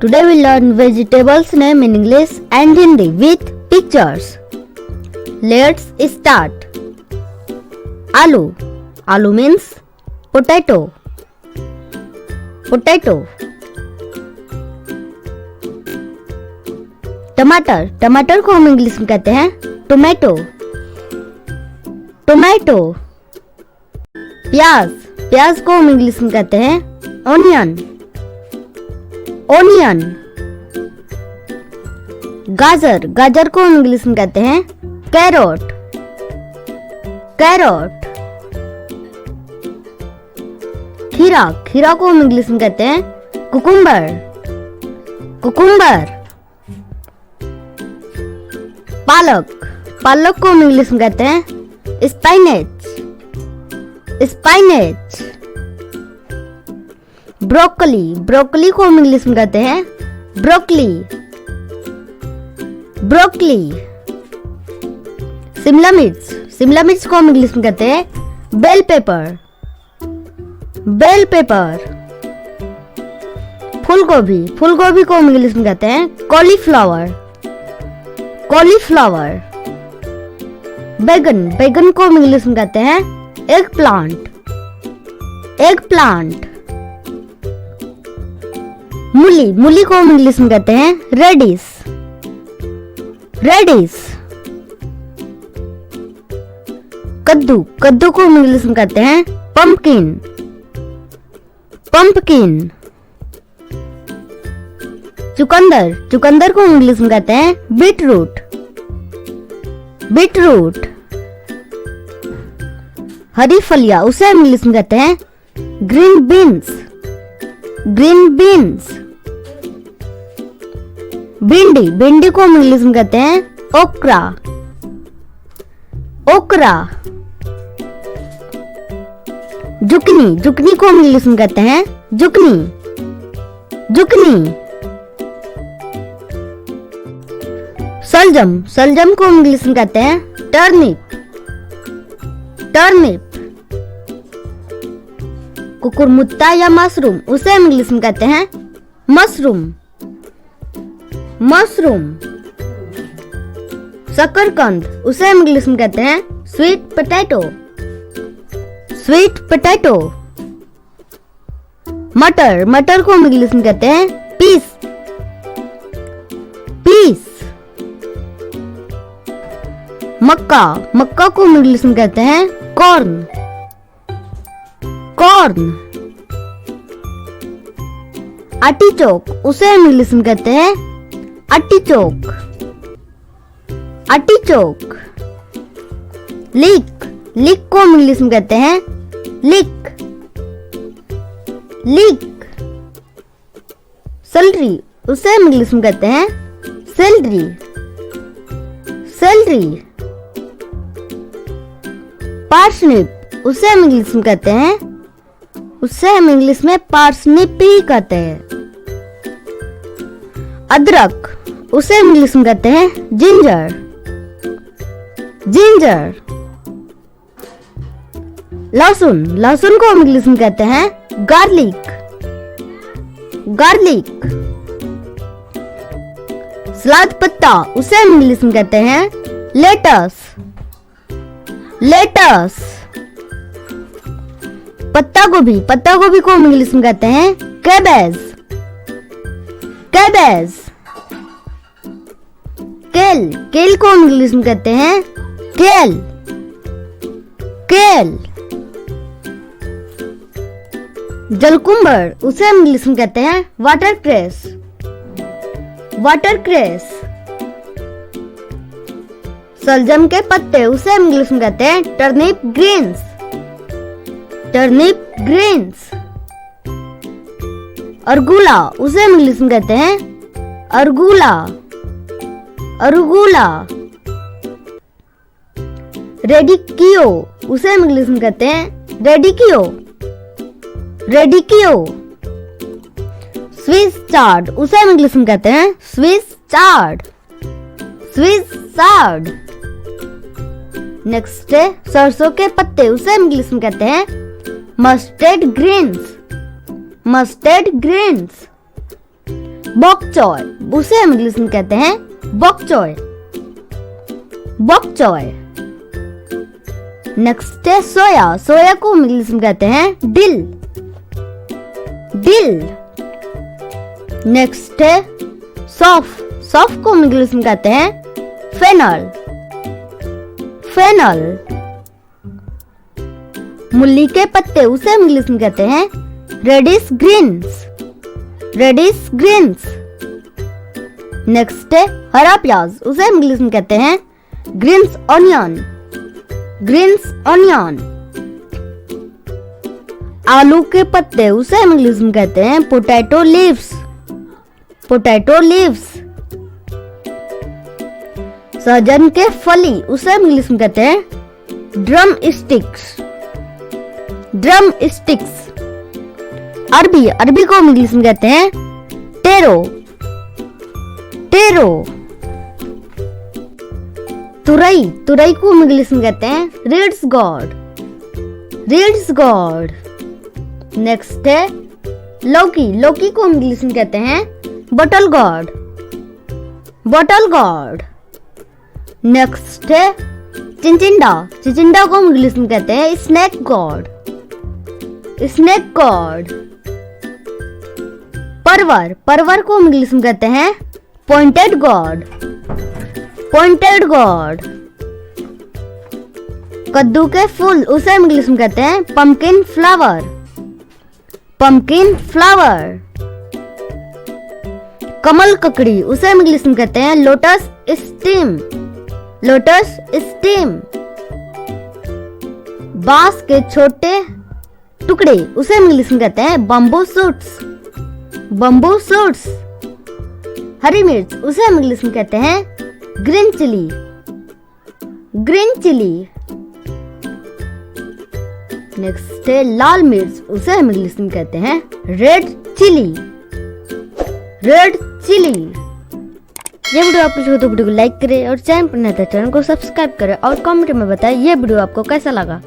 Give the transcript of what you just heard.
Today we learn vegetables name in English and Hindi with pictures. Let's start. Aloo. Aloo means potato. Potato. टमाटर. टमाटर को हम English में कहते हैं टोमेटो. टोमेटो. प्याज. प्याज को हम इंग्लिश में कहते हैं ऑनियन. ऑनियन. गाजर. गाजर को हम इंग्लिश में कहते हैं कैरोट. कैरोट. खीरा. खीरा को हम इंग्लिश में कहते हैं कुकुम्बर. कुकुम्बर. पालक. पालक को हम इंग्लिश में कहते हैं स्पाइनेच. स्पाइनेच. ब्रोकली. ब्रोकली को हम इंग्लिश में कहते हैं ब्रोकली. ब्रोकली. शिमला मिर्च. शिमला मिर्च को हम इंग्लिश में कहते हैं बेल पेपर. Bell pepper. फूलगोभी. फूलगोभी को हम इंग्लिश में कहते हैं कॉलीफ्लावर. कॉलीफ्लावर. बैगन. बैगन को हम इंग्लिश में कहते हैं एग प्लांट. Egg plant. मूली. मूली को हम इंग्लिश में कहते हैं रेडिश. रेडिश. कद्दू. कद्दू को हम इंग्लिश में कहते हैं पंपकिन. पंपकिन. चुकंदर. चुकंदर को हम इंग्लिश में कहते हैं बीटरूट. बीटरूट. हरी फलियां उसे हम इंग्लिश में कहते हैं ग्रीन बीन्स. Green beans. भिंडी. भिंडी को हम इंग्लिश में कहते हैं ओकरा. ओकरा. जुकनी. जुकनी को हम इंग्लिश में कहते हैं जुकनी. जुकनी. सलजम. सलजम को हम इंग्लिश में कहते हैं टर्निप. टर्निप. कुकुरमुत्ता या मशरूम उसे हम इंग्लिश में कहते हैं मशरूम. मशरूम. शकरकंद उसे हम इंग्लिश में कहते हैं स्वीट पोटैटो. Sweet potato. मटर. मटर को हम इंग्लिश में कहते हैं पीस. पीस. मक्का. मक्का को हम इंग्लिश में कहते हैं कॉर्न. कॉर्न. आर्टिचोक उसे हम इंग्लिश में कहते हैं आर्टिचोक. आर्टिचोक. लीक. लीक को हम इंग्लिश में कहते हैं लीक. लीक. सेलरी उसे हम इंग्लिश में कहते हैं सेलरी. सेलरी. पार्सनिप उसे हम इंग्लिश में कहते हैं पार्सनिप ही कहते हैं. अदरक उसे हम इंग्लिश में कहते हैं जिंजर. जिंजर. लहसुन. लहसुन को हम इंग्लिश में कहते हैं गार्लिक. गार्लिक. सलाद पत्ता उसे हम इंग्लिश में कहते हैं लेटस. लेटस. पत्ता गोभी. पत्ता गोभी को हम इंग्लिश में कहते हैं कैबेज. कैबेज. केल. केल को हम इंग्लिश में कहते हैं केल. केल. जलकुंबर उसे हम इंग्लिश में कहते हैं वाटरक्रेस. वाटरक्रेस. सलजम के पत्ते उसे हम इंग्लिश में कहते हैं turnip greens. Turnip greens. Arugula उसे हम इंग्लिश में कहते हैं अरगुला. अरगुला. रेडिकियो उसे हम इंग्लिश में कहते हैं रेडिकियो. रेडिकियो. स्विस चार्ड उसे हम इंग्लिश में कहते हैं Swiss chard. Swiss chard. Next है सरसों के पत्ते उसे हम इंग्लिश में कहते हैं mustard greens. Mustard greens. Bok choy, उसे हम इंग्लिश में कहते हैं बॉक चॉय, बॉक चॉय। नेक्स्ट है सोया, सोया को हम इंग्लिश में कहते हैं डिल, डिल। नेक्स्ट है सौफ, सौफ को हम इंग्लिश में कहते हैं फेनल, फेनल। मूली के पत्ते, उसे हम इंग्लिश में कहते हैं radish greens, radish greens. Next है हरा प्याज, उसे हम इंग्लिश में कहते हैं ग्रीन्स ऑनियन, ग्रीन्स ऑनियन। आलू के पत्ते, उसे हम इंग्लिश में कहते हैं पोटैटो लीव्स, पोटैटो लीव्स। सहजन के फली, उसे हम इंग्लिश में कहते हैं ड्रम स्टिक्स, ड्रम स्टिक्स। अरबी, अरबी को हम इंग्लिश में कहते हैं टेरो, टेरो। तुरई, तुरई को हम इंग्लिश में कहते हैं reads God, reads God. Next है लौकी, लौकी को हम इंग्लिश में कहते हैं बटल गॉड, बटल गॉड। नेक्स्ट है चिचिंडा, चिचिंडा को हम इंग्लिश में कहते हैं स्नेक गॉड, स्नेक गॉड। परवर, परवर को हम इंग्लिश में कहते हैं पॉइंटेड गॉड, पॉइंटेड गॉड। कद्दू के फूल, उसे हम इंग्लिश में कहते हैं पम्पकिन फ्लावर, पम्पकिन फ्लावर। कमल ककड़ी, उसे हम इंग्लिश में कहते हैं लोटस स्टेम, लोटस स्टेम। बांस के छोटे टुकड़े, उसे हम इंग्लिश में कहते हैं बम्बू शूट्स, बम्बू शूट्स। हरी मिर्च, उसे हम इंग्लिश में कहते हैं green chilli, green chilli. Next है लाल मिर्च, उसे हम इंग्लिश में कहते हैं रेड चिली, रेड चिली। ये वीडियो आपको अच्छी लगे तो वीडियो को लाइक करें और चैनल पर नए तो चैनल को सब्सक्राइब करें और कमेंट में बताएं ये वीडियो आपको कैसा लगा।